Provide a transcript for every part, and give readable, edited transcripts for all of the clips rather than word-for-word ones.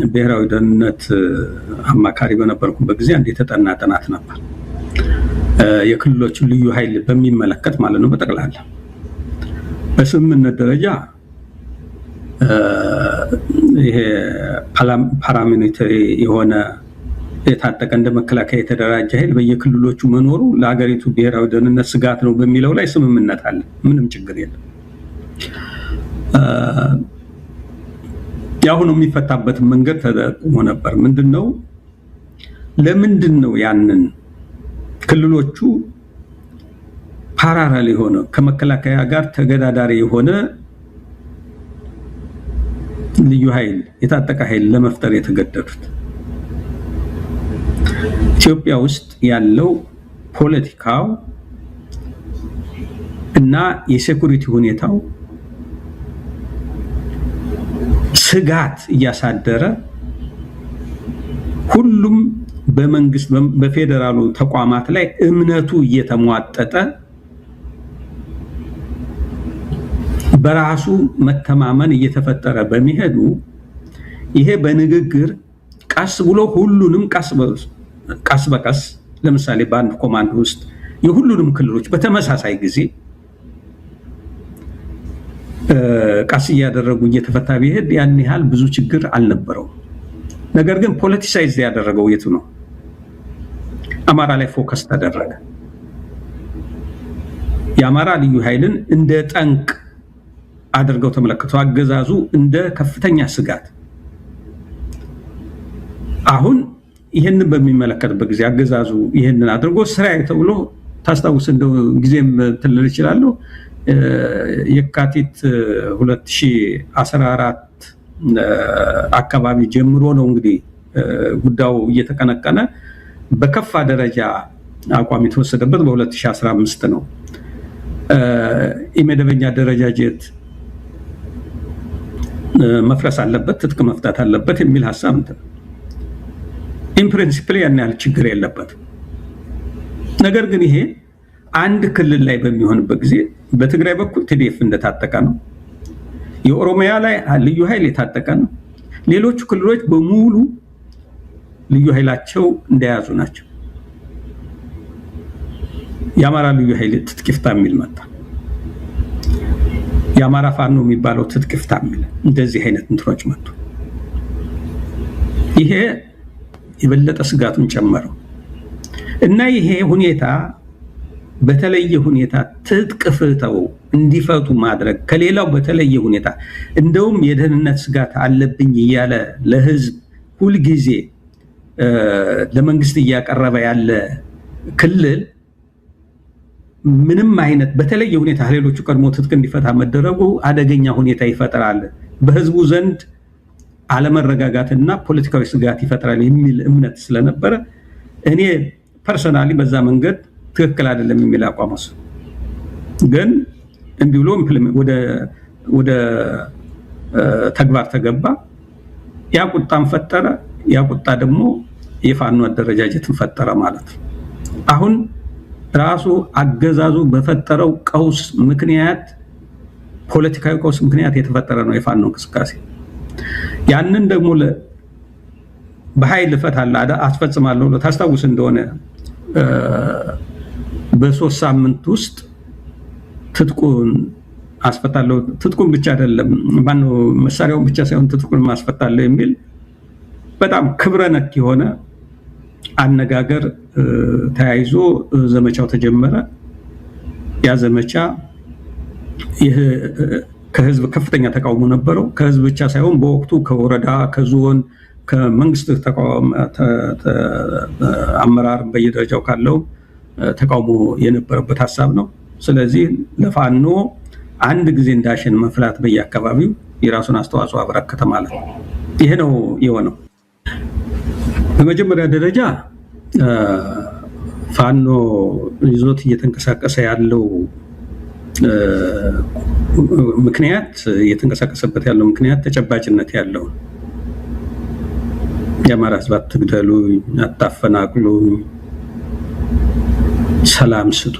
ብሔራዊ ደህንነት አማካሪ በነበርኩበት ጊዜ አንድ የተጠና ጥናት ነበር። የክልሎችን ልዩ ኃይል በሚመለከት ማለት ነው። በጠቅላላ በስምምነት ደረጃ ይሄ ፓራሚሊተሪ የሆነ የታጠቀ እንደ መከላከያ የተደራጀ ኃይል በየክልሎቹ መኖሩ ለሀገሪቱ ብሔራዊ ደህንነት ስጋት ነው በሚለው ላይ ስምምነት አለ። ምንም ችግር የለም። ያሁኑ የሚፈታበት መንገድ ተጠቅሞ ነበር። ምንድነው? ለምንድነው ያንን ክልሎቹ ፓራራል የሆነ ከመከላከያ ጋር ተገዳዳሪ የሆነ ልዩ ኃይል የታጠቀ ኃይል ለመፍጠር የተገደዱት? ኢትዮጵያ ውስጥ ያለው ፖለቲካው እና የሴኩሪቲ ሁኔታው ስጋት እያሳደረ ሁሉም በመንግስት በፌደራሉ ተቋማት ላይ እምነቱ እየተሟጠጠ በራሱ መተማመን እየተፈጠረ በሚሄዱ ይሄ በንግግር ቀስ ብሎ ሁሉንም ቀስ በቀስ ለምሳሌ በአንድ ኮማንድ ውስጥ የሁሉንም ክልሎች በተመሳሳይ ጊዜ ቀስ እያደረጉ እየተፈታ ቢሄድ ያን ያህል ብዙ ችግር አልነበረው። ነገር ግን ፖለቲሳይዝ ያደረገው የቱ ነው? አማራ ላይ ፎከስ ተደረገ። የአማራ ልዩ ኃይልን እንደ ጠንቅ አድርገው ተመለከቱ። አገዛዙ እንደ ከፍተኛ ስጋት። አሁን ይሄንን በሚመለከትበት ጊዜ አገዛዙ ይሄንን አድርጎ ስራዬ ተብሎ ታስታውስ እንደው ጊዜም ትልል ይችላል። የካቲት 2014 አካባቢ ጀምሮ ነው እንግዲህ ጉዳዩ እየተቀነቀነ በከፋ ደረጃ አቋም የተወሰደበት በ2015 ነው። የመደበኛ አደረጃጀት መፍረስ አለበት፣ ትጥቅ መፍታት አለበት የሚል ሐሳብ እንትን ኢን ፕሪንሲፕል ያን ያህል ችግር የለበትም። ነገር ግን ይሄ አንድ ክልል ላይ በሚሆንበት ጊዜ በትግራይ በኩል ቲዲኤፍ እንደታጠቀ ነው። የኦሮሚያ ላይ ልዩ ኃይል የታጠቀ ነው። ሌሎቹ ክልሎች በሙሉ ልዩ ኃይላቸው እንደያዙ ናቸው። የአማራ ልዩ ኃይል ትጥቅ ይፍታ የሚል መጣ። የአማራ ፋኖ የሚባለው ትጥቅ ይፍታ የሚል እንደዚህ አይነት እንትኖች መጡ። ይሄ የበለጠ ስጋቱን ጨመረው እና ይሄ ሁኔታ በተለየ ሁኔታ ትጥቅ ፍተው እንዲፈቱ ማድረግ ከሌላው በተለየ ሁኔታ እንደውም የደህንነት ስጋት አለብኝ እያለ ለህዝብ ሁልጊዜ ለመንግስት እያቀረበ ያለ ክልል ምንም አይነት በተለየ ሁኔታ ሌሎቹ ቀድሞ ትጥቅ እንዲፈታ መደረጉ አደገኛ ሁኔታ ይፈጥራል፣ በህዝቡ ዘንድ አለመረጋጋትና ፖለቲካዊ ስጋት ይፈጥራል የሚል እምነት ስለነበረ እኔ ፐርሰናሊ በዛ መንገድ ትክክል አይደለም የሚል አቋም ወሰድኩ። ግን እንዲህ ብሎ ወደ ተግባር ተገባ። ያ ቁጣን ፈጠረ። ያ ቁጣ ደግሞ የፋኖ አደረጃጀትን ፈጠረ ማለት ነው። አሁን ራሱ አገዛዙ በፈጠረው ቀውስ ምክንያት ፖለቲካዊ ቀውስ ምክንያት የተፈጠረ ነው የፋኖ እንቅስቃሴ። ያንን ደግሞ በኃይል እፈታለሁ አስፈጽማለሁ ብሎ ታስታውስ እንደሆነ በ3 ሳምንት ውስጥ ትጥቁን አስፈታለሁ፣ ትጥቁን ብቻ አይደለም ማነው መሳሪያውን ብቻ ሳይሆን ትጥቁን ማስፈታለሁ የሚል በጣም ክብረ ነክ የሆነ አነጋገር ተያይዞ ዘመቻው ተጀመረ። ያ ዘመቻ ከህዝብ ከፍተኛ ተቃውሞ ነበረው። ከህዝብ ብቻ ሳይሆን በወቅቱ ከወረዳ ከዞን ከመንግስት አመራር በየደረጃው ካለው ተቃውሞ የነበረበት ሀሳብ ነው። ስለዚህ ለፋኖ አንድ ጊዜ እንዳሸን መፍላት በየአካባቢው የራሱን አስተዋጽኦ አበረከተ ማለት ነው። ይሄ ነው የሆነው። በመጀመሪያ ደረጃ ፋኖ ይዞት እየተንቀሳቀሰ ያለው ምክንያት እየተንቀሳቀሰበት ያለው ምክንያት ተጨባጭነት ያለው የአማራ ህዝብ አትግደሉ፣ አታፈናቅሉ፣ ሰላም ስጡ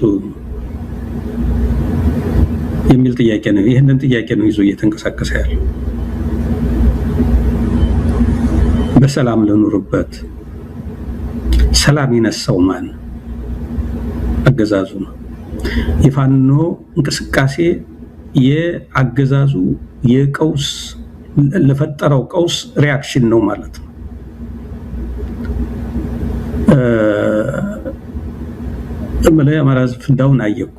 የሚል ጥያቄ ነው። ይህንን ጥያቄ ነው ይዞ እየተንቀሳቀሰ ያለው። በሰላም ልኑርበት። ሰላም የነሳው ማን? አገዛዙ ነው። የፋኖ እንቅስቃሴ የአገዛዙ የቀውስ ለፈጠረው ቀውስ ሪያክሽን ነው ማለት ነው። የአማራ ሕዝብ ፍዳውን አየኩ።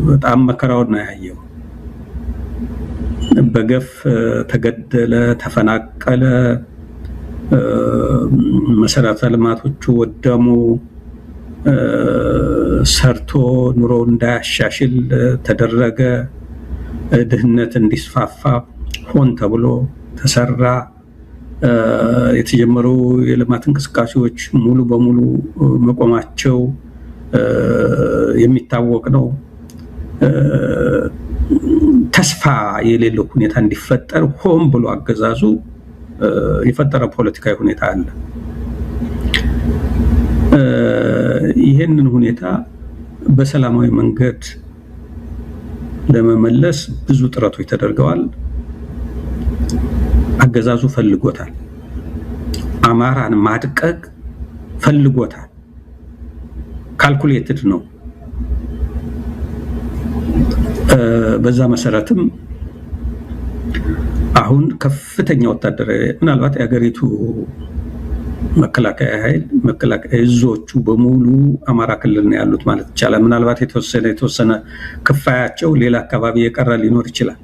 በጣም መከራውን ነው ያየው። በገፍ ተገደለ፣ ተፈናቀለ፣ መሰረተ ልማቶቹ ወደሙ፣ ሰርቶ ኑሮ እንዳያሻሽል ተደረገ፣ ድህነት እንዲስፋፋ ሆን ተብሎ ተሰራ። የተጀመሩ የልማት እንቅስቃሴዎች ሙሉ በሙሉ መቆማቸው የሚታወቅ ነው። ተስፋ የሌለው ሁኔታ እንዲፈጠር ሆን ብሎ አገዛዙ የፈጠረ ፖለቲካዊ ሁኔታ አለ። ይህንን ሁኔታ በሰላማዊ መንገድ ለመመለስ ብዙ ጥረቶች ተደርገዋል። አገዛዙ ፈልጎታል። አማራን ማድቀቅ ፈልጎታል። ካልኩሌትድ ነው። በዛ መሰረትም አሁን ከፍተኛ ወታደራዊ ምናልባት የሀገሪቱ መከላከያ ኃይል መከላከያ እዞቹ በሙሉ አማራ ክልል ነው ያሉት ማለት ይቻላል። ምናልባት የተወሰነ ክፋያቸው ሌላ አካባቢ የቀረ ሊኖር ይችላል።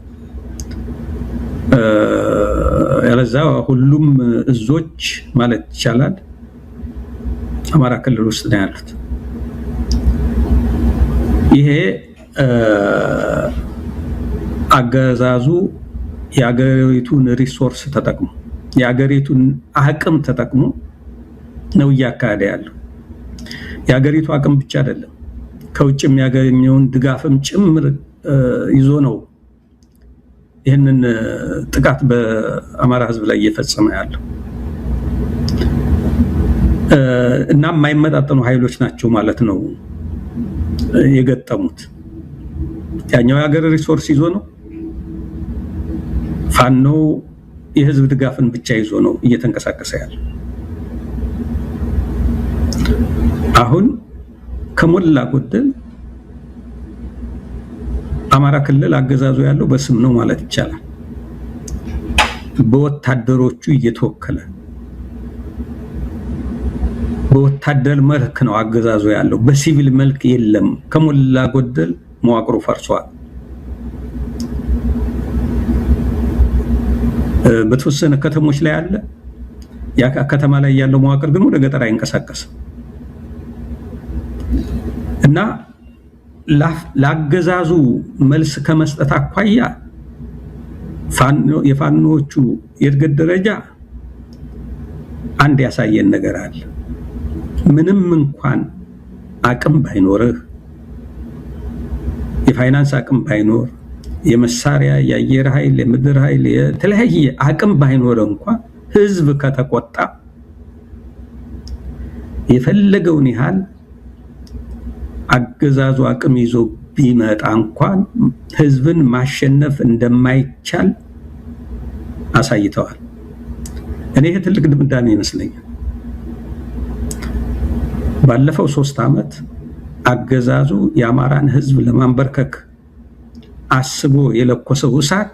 ያለዛ ሁሉም እዞች ማለት ይቻላል አማራ ክልል ውስጥ ነው ያሉት። ይሄ አገዛዙ የአገሪቱን ሪሶርስ ተጠቅሞ የአገሪቱን አቅም ተጠቅሞ ነው እያካሄደ ያለው። የአገሪቱ አቅም ብቻ አይደለም፣ ከውጭ የሚያገኘውን ድጋፍም ጭምር ይዞ ነው ይህንን ጥቃት በአማራ ሕዝብ ላይ እየፈጸመ ያለው እና የማይመጣጠኑ ኃይሎች ናቸው ማለት ነው የገጠሙት። ያኛው የሀገር ሪሶርስ ይዞ ነው፣ ፋኖ የህዝብ ድጋፍን ብቻ ይዞ ነው እየተንቀሳቀሰ ያለው። አሁን ከሞላ ጎደል አማራ ክልል አገዛዙ ያለው በስም ነው ማለት ይቻላል። በወታደሮቹ እየተወከለ በወታደር መልክ ነው አገዛዙ ያለው፣ በሲቪል መልክ የለም። ከሞላ ጎደል መዋቅሩ ፈርሷል። በተወሰነ ከተሞች ላይ አለ። ያ ከተማ ላይ ያለው መዋቅር ግን ወደ ገጠር አይንቀሳቀስም እና ለአገዛዙ መልስ ከመስጠት አኳያ የፋኖቹ የእድገት ደረጃ አንድ ያሳየን ነገር አለ። ምንም እንኳን አቅም ባይኖርህ፣ የፋይናንስ አቅም ባይኖር፣ የመሳሪያ የአየር ኃይል የምድር ኃይል የተለያየ አቅም ባይኖር እንኳን ህዝብ ከተቆጣ የፈለገውን ያህል አገዛዙ አቅም ይዞ ቢመጣ እንኳን ህዝብን ማሸነፍ እንደማይቻል አሳይተዋል። እኔ ይሄ ትልቅ ድምዳሜ ይመስለኛል። ባለፈው 3 ዓመት አገዛዙ የአማራን ህዝብ ለማንበርከክ አስቦ የለኮሰው እሳት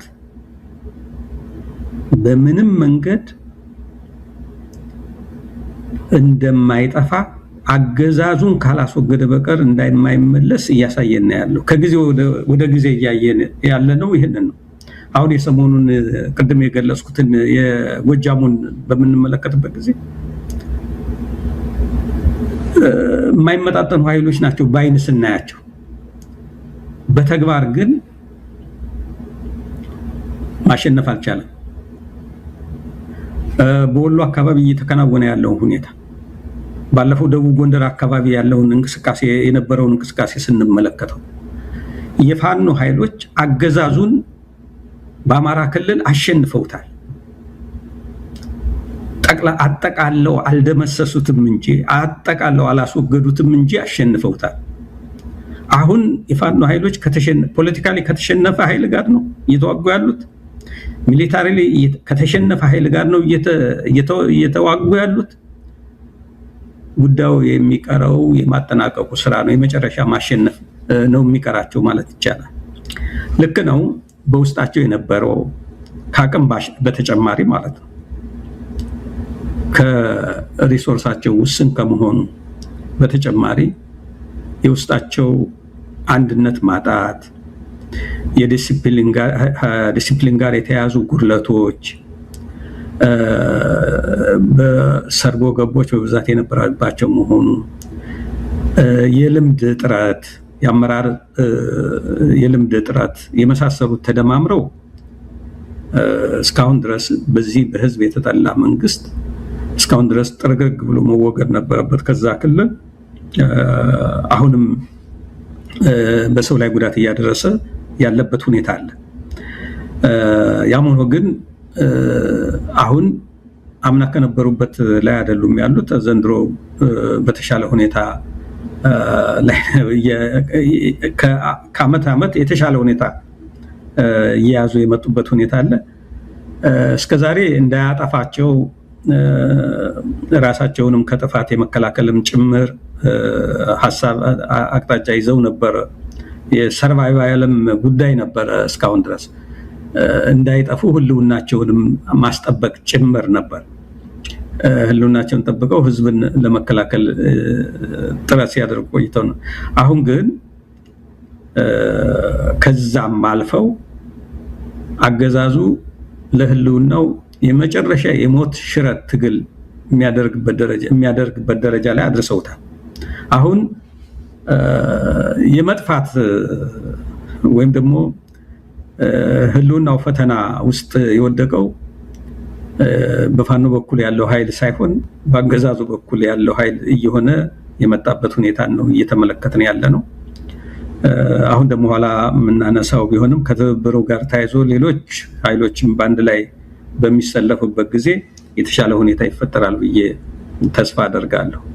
በምንም መንገድ እንደማይጠፋ አገዛዙን ካላስወገደ በቀር እንደማይመለስ እያሳየን ያለው ከጊዜ ወደ ጊዜ እያየን ያለ ነው። ይሄንን ነው አሁን የሰሞኑን ቅድም የገለጽኩትን የጎጃሙን በምንመለከትበት ጊዜ የማይመጣጠኑ ኃይሎች ናቸው በአይን ስናያቸው። በተግባር ግን ማሸነፍ አልቻለም። በወሎ አካባቢ እየተከናወነ ያለውን ሁኔታ ባለፈው ደቡብ ጎንደር አካባቢ ያለውን እንቅስቃሴ የነበረውን እንቅስቃሴ ስንመለከተው የፋኖ ኃይሎች አገዛዙን በአማራ ክልል አሸንፈውታል። አጠቃለው አልደመሰሱትም እንጂ አጠቃለው አላስወገዱትም እንጂ አሸንፈውታል። አሁን የፋኖ ኃይሎች ፖለቲካሊ ከተሸነፈ ኃይል ጋር ነው እየተዋጉ ያሉት። ሚሊታሪ ከተሸነፈ ኃይል ጋር ነው እየተዋጉ ያሉት። ጉዳዩ የሚቀረው የማጠናቀቁ ስራ ነው። የመጨረሻ ማሸነፍ ነው የሚቀራቸው ማለት ይቻላል። ልክ ነው። በውስጣቸው የነበረው ከአቅም በተጨማሪ ማለት ነው ከሪሶርሳቸው ውስን ከመሆኑ በተጨማሪ የውስጣቸው አንድነት ማጣት፣ የዲሲፕሊን ጋር የተያዙ ጉድለቶች፣ በሰርጎ ገቦች በብዛት የነበረባቸው መሆኑ፣ የልምድ እጥረት፣ የአመራር የልምድ እጥረት የመሳሰሉት ተደማምረው እስካሁን ድረስ በዚህ በህዝብ የተጠላ መንግስት እስካሁን ድረስ ጥርግርግ ብሎ መወገድ ነበረበት ከዛ ክልል። አሁንም በሰው ላይ ጉዳት እያደረሰ ያለበት ሁኔታ አለ። ያም ሆኖ ግን አሁን አምና ከነበሩበት ላይ አይደሉም ያሉት። ዘንድሮ በተሻለ ሁኔታ ከዓመት ዓመት የተሻለ ሁኔታ እየያዙ የመጡበት ሁኔታ አለ። እስከዛሬ እንዳያጠፋቸው ራሳቸውንም ከጥፋት የመከላከልም ጭምር ሀሳብ አቅጣጫ ይዘው ነበር። የሰርቫይቫልም ጉዳይ ነበረ እስካሁን ድረስ እንዳይጠፉ ህልውናቸውንም ማስጠበቅ ጭምር ነበር። ህልውናቸውን ጠብቀው ህዝብን ለመከላከል ጥረት ሲያደርጉ ቆይተው ነው። አሁን ግን ከዛም አልፈው አገዛዙ ለህልውናው የመጨረሻ የሞት ሽረት ትግል የሚያደርግበት ደረጃ ላይ አድርሰውታል። አሁን የመጥፋት ወይም ደግሞ ህልውናው ፈተና ውስጥ የወደቀው በፋኖ በኩል ያለው ኃይል ሳይሆን በአገዛዙ በኩል ያለው ኃይል እየሆነ የመጣበት ሁኔታ ነው እየተመለከትን ያለ ነው። አሁን ደግሞ ኋላ የምናነሳው ቢሆንም ከትብብሩ ጋር ተያይዞ ሌሎች ኃይሎችም በአንድ ላይ በሚሰለፉበት ጊዜ የተሻለ ሁኔታ ይፈጠራል ብዬ ተስፋ አደርጋለሁ።